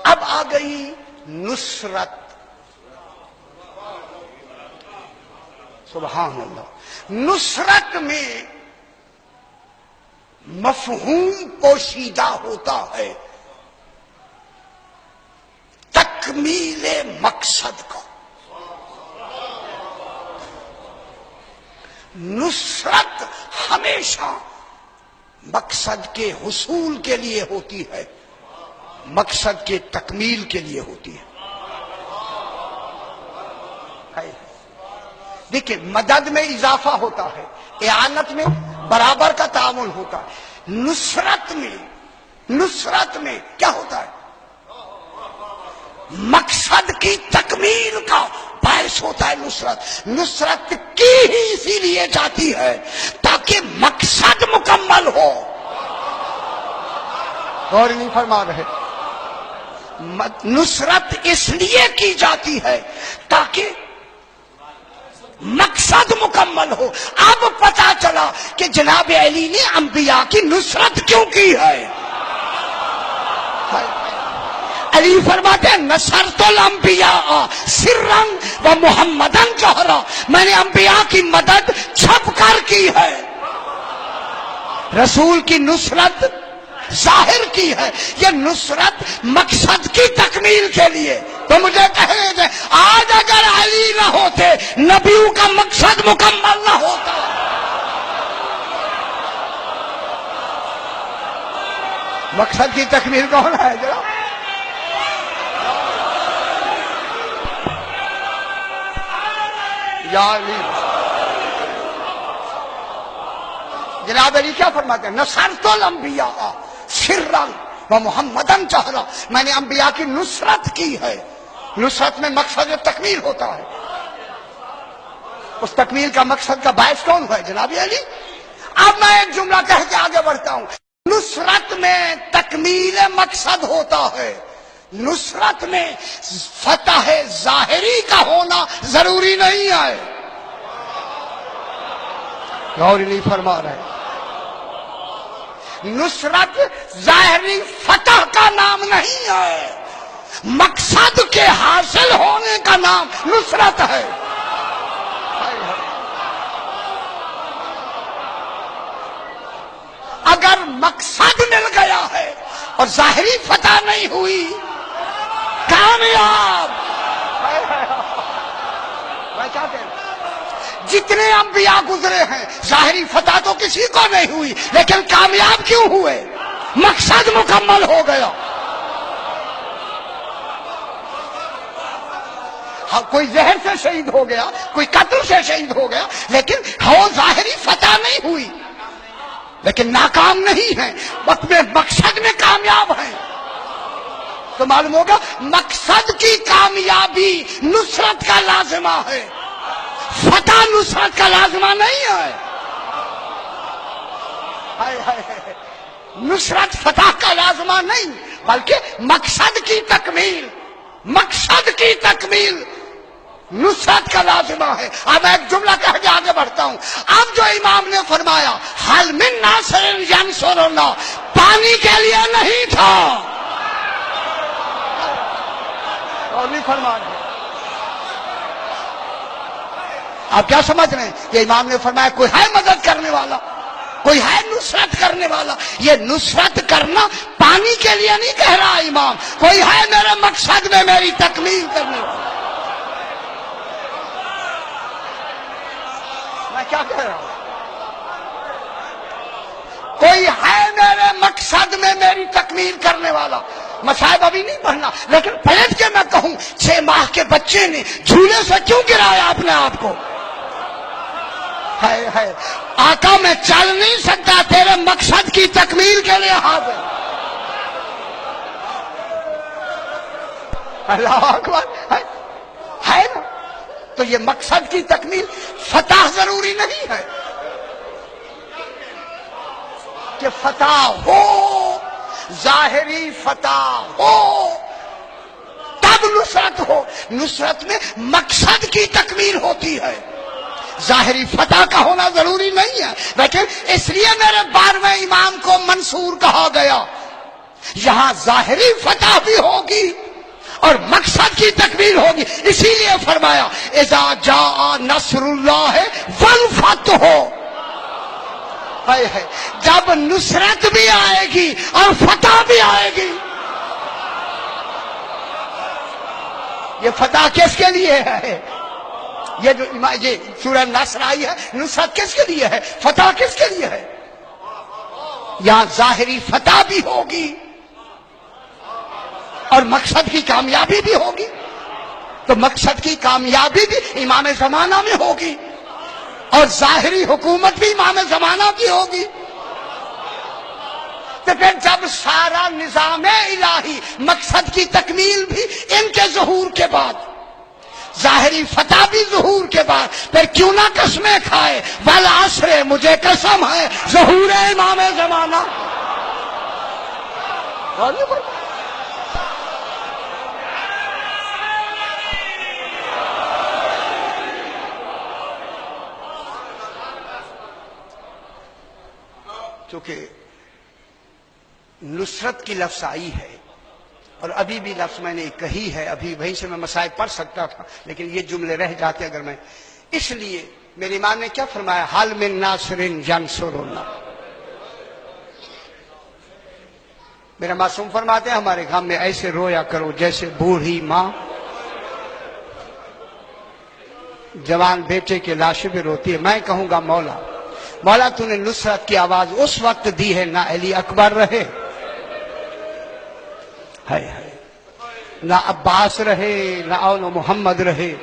اب آ گئی نصرت. سبحان اللہ. نصرت میں مفہوم پوشیدہ ہوتا ہے تکمیل مقصد کا. نصرت ہمیشہ مقصد کے حصول کے لیے ہوتی ہے، مقصد کے تکمیل کے لیے ہوتی ہے. دیکھیں، مدد میں اضافہ ہوتا ہے، اعانت میں برابر کا تعاون ہوتا ہے. نصرت میں کیا ہوتا ہے؟ مقصد کی تکمیل کا باعث ہوتا ہے نصرت. نصرت کی ہی اسی لیے جاتی ہے تاکہ مقصد مکمل ہو. اور نہیں فرما رہے. نصرت اس لیے کی جاتی ہے تاکہ مقصد مکمل ہو. اب پتا چلا کہ جناب علی نے انبیاء کی نصرت کیوں کی ہے. علی فرماتے ہیں نصرت الانبیاء سرا و محمدن جہرا، میں نے انبیاء کی مدد چھپ کر کی ہے. رسول کی نصرت ظاہر کی ہے. یہ نصرت مقصد کی تکمیل کے لیے. تو مجھے کہنے دیں، آج اگر علی نہ ہوتے نبیوں کا مقصد مکمل نہ ہوتا. مقصد کی تکمیل کون ہے جناب؟ یا علی. جناب علی کیا فرماتے ہیں؟ نصرت الانبیاء سرا و محمدن جہرا، میں نے انبیاء کی نصرت کی ہے. نصرت میں مقصد تکمیل ہوتا ہے. اس تکمیل کا مقصد کا باعث کون ہے؟ جناب علی. اب میں ایک جملہ کہہ کے آگے بڑھتا ہوں. نصرت میں تکمیل مقصد ہوتا ہے. نصرت میں فتح ظاہری کا ہونا ضروری نہیں ہے. غور نہیں فرما رہے. نصرت ظاہری فتح کا نام نہیں ہے، مقصد کے حاصل ہونے کا نام نصرت ہے. اگر مقصد مل گیا ہے اور ظاہری فتح نہیں ہوئی، کامیاب. جتنے انبیاء گزرے ہیں ظاہری فتح تو کسی کو نہیں ہوئی، لیکن کامیاب کیوں ہوئے؟ مقصد مکمل ہو گیا. ہاں، کوئی زہر سے شہید ہو گیا، کوئی قتل سے شہید ہو گیا، لیکن وہ ظاہری فتح نہیں ہوئی، لیکن ناکام نہیں ہے، وقت میں مقصد میں کامیاب ہے. تو معلوم ہوگا مقصد کی کامیابی نصرت کا لازمہ ہے، فتح نصرت کا لازمہ نہیں ہے. نصرت فتح کا لازمہ نہیں، بلکہ مقصد کی تکمیل نصرت کا لازمہ ہے. اب ایک جملہ کہہ کے آگے بڑھتا ہوں. اب جو امام نے فرمایا حل من ناصر ینصرنا، پانی کے لیے نہیں تھا. اور نہیں فرما رہے. آپ کیا سمجھ رہے ہیں؟ یہ امام نے فرمایا کوئی ہے مدد کرنے والا، کوئی ہے نصرت کرنے والا. یہ نصرت کرنا پانی کے لیے نہیں کہہ رہا امام، کوئی ہے میرے مقصد میں میری تکمیل کرنے والا. میں کیا کہہ رہا ہوں؟ کوئی ہے میرے مقصد میں میری تکمیل کرنے والا. مصائب ابھی نہیں پڑھنا، لیکن پلٹ کے میں کہوں 6 ماہ کے بچے نے جھولے سے کیوں گرایا اپنے آپ کو؟ ہے آقا میں چل نہیں سکتا، تیرے مقصد کی تکمیل کے لیے حاضر. اللہ اکبر. ہے نا؟ تو یہ مقصد کی تکمیل فتح ضروری نہیں ہے کہ فتح ہو، ظاہری فتح ہو تب نصرت ہو. نصرت میں مقصد کی تکمیل ہوتی ہے، ظاہری فتح کا ہونا ضروری نہیں ہے. لیکن اس لیے میرے 12ویں امام کو منصور کہا گیا. یہاں ظاہری فتح بھی ہوگی کی تکمیل ہوگی. اسی لیے فرمایا اذا جاء نصر اللہ والفتح، جب نصرت بھی آئے گی اور فتح بھی آئے گی. یہ فتح کس کے لیے ہے؟ یہ جو یہ سورہ نصر آئی ہے، نصرت کس کے لیے ہے؟ فتح کس کے لیے ہے؟ یہاں ظاہری فتح بھی ہوگی اور مقصد کی کامیابی بھی ہوگی. تو مقصد کی کامیابی بھی امام زمانہ میں ہوگی اور ظاہری حکومت بھی امام زمانہ کی ہوگی. تو پھر جب سارا نظام الہی، مقصد کی تکمیل بھی ان کے ظہور کے بعد، ظاہری فتح بھی ظہور کے بعد، پھر کیوں نہ قسمیں کھائے والعصر، مجھے قسم ہے ظہور امام زمانہ. چونکہ نصرت کی لفظ آئی ہے اور ابھی بھی لفظ میں نے کہی ہے، ابھی وہیں سے میں مسائل پڑھ سکتا تھا لیکن یہ جملے رہ جاتے اگر میں. اس لیے میرے امام نے کیا فرمایا؟ حل من ناصر ینصرنا. میرا معصوم فرماتے ہیں ہمارے گھر میں ایسے رویا کرو جیسے بوڑھی ماں جوان بیٹے کے لاشے پہ روتی ہے. میں کہوں گا مولا مولا تو نے نصرت کی آواز اس وقت دی ہے نہ علی اکبر رہے، نہ عباس رہے، نہ اول محمد رہے،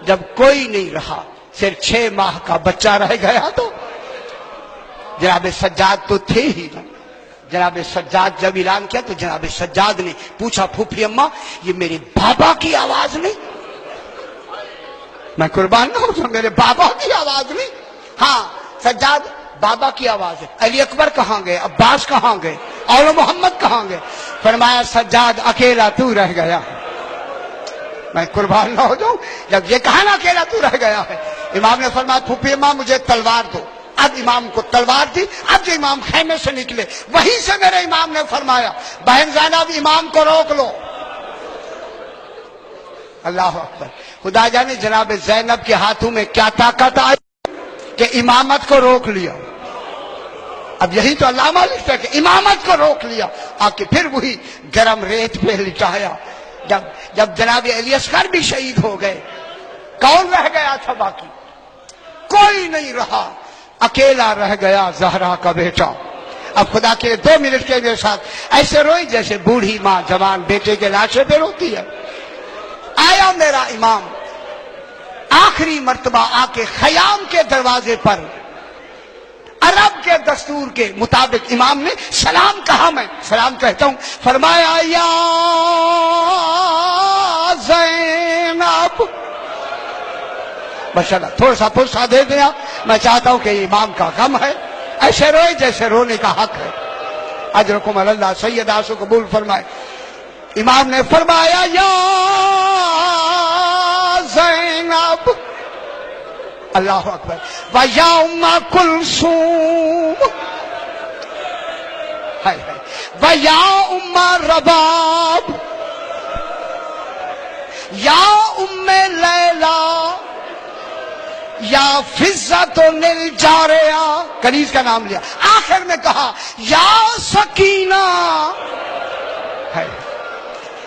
جب کوئی نہیں رہا، صرف 6 ماہ کا بچہ رہ گیا. تو جناب سجاد تو تھے ہی نا. جناب سجاد جب اعلان کیا تو جناب سجاد نے پوچھا پھوپھی اماں یہ میرے بابا کی آواز نہیں؟ میں قربان نہ ہوں، میرے بابا کی آواز نہیں. ہاں سجاد بابا کی آواز ہے. علی اکبر کہاں گئے؟ عباس کہاں گئے؟ اول محمد کہاں گئے؟ فرمایا سجاد اکیلا تو رہ گیا. میں قربان نہ ہو جاؤں جب یہ کہا نا اکیلا تو رہ گیا ہے. امام نے فرمایا پھوپھی اماں مجھے تلوار دو. اب امام کو تلوار دی. اب جو امام خیمے سے نکلے وہیں سے میرے امام نے فرمایا بہن زینب امام کو روک لو. اللہ اکبر. خدا جانے جناب زینب کے ہاتھوں میں کیا طاقت آئی کہ امامت کو روک لیا. اب یہی تو علامہ لکھتا ہے کہ امامت کو روک لیا. آ کے پھر وہی گرم ریت پہ لٹایا. جب جناب علی اصغر بھی شہید ہو گئے کون رہ گیا تھا؟ باقی کوئی نہیں رہا، اکیلا رہ گیا زہرا کا بیٹا. اب خدا کے 2 منٹ کے میرے ساتھ ایسے روئی جیسے بوڑھی ماں جوان بیٹے کے لاشے پہ روتی ہے. آیا میرا امام آخری مرتبہ آ کے خیام کے دروازے پر عرب کے دستور کے مطابق امام نے سلام کہا. میں سلام کہتا ہوں. فرمایا یا زینب. ماشاءاللہ تھوڑا سا پرسہ دے دیا. میں چاہتا ہوں کہ امام کا غم ہے، ایسے روئے جیسے رونے کا حق ہے. اجرکم اللہ سید آسو قبول فرمائے. امام نے فرمایا یا زینب. اللہ اکبر. وَيَا أُمَّ كُلْثُومَ وَيَا أُمَّ رَبَابَ یا لیلا یا فضت الجاریہ. کنیز کا نام لیا. آخر میں کہا یا سکینہ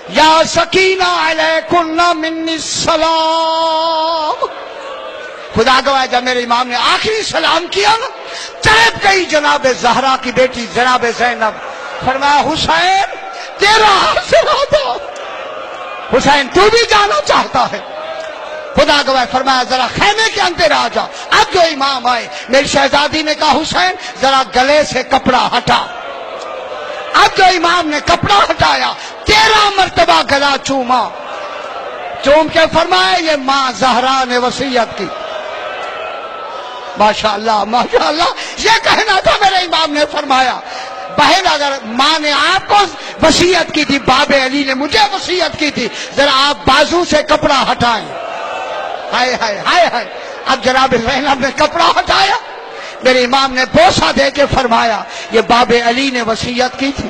یا سکینہ علیکن منی السلام. خدا گواہ جب میرے امام نے آخری سلام کیا نا تڑپ گئی جناب زہرا کی بیٹی جناب زینب. فرمایا حسین تیرا حاصلہ تھا، حسین تو بھی جانا چاہتا ہے؟ خدا گواہ فرمایا ذرا خیمے کے اندر آ جا. اب جو امام آئے میری شہزادی نے کہا حسین ذرا گلے سے کپڑا ہٹا. اب جو امام نے کپڑا ہٹایا 13 مرتبہ گلا چوما. چوم کے فرمایا یہ ماں زہرا نے وصیت کی. ماشاءاللہ ماشاءاللہ. یہ کہنا تھا میرے امام نے فرمایا بہن اگر ماں نے آپ کو وصیت کی تھی، باب علی نے مجھے وصیت کی تھی، ذرا آپ بازو سے کپڑا ہٹائیں. ہائے ہائے ہائے ہائے. اب جناب زینب نے کپڑا ہٹایا. میرے امام نے بوسہ دے کے فرمایا یہ باب علی نے وصیت کی تھی.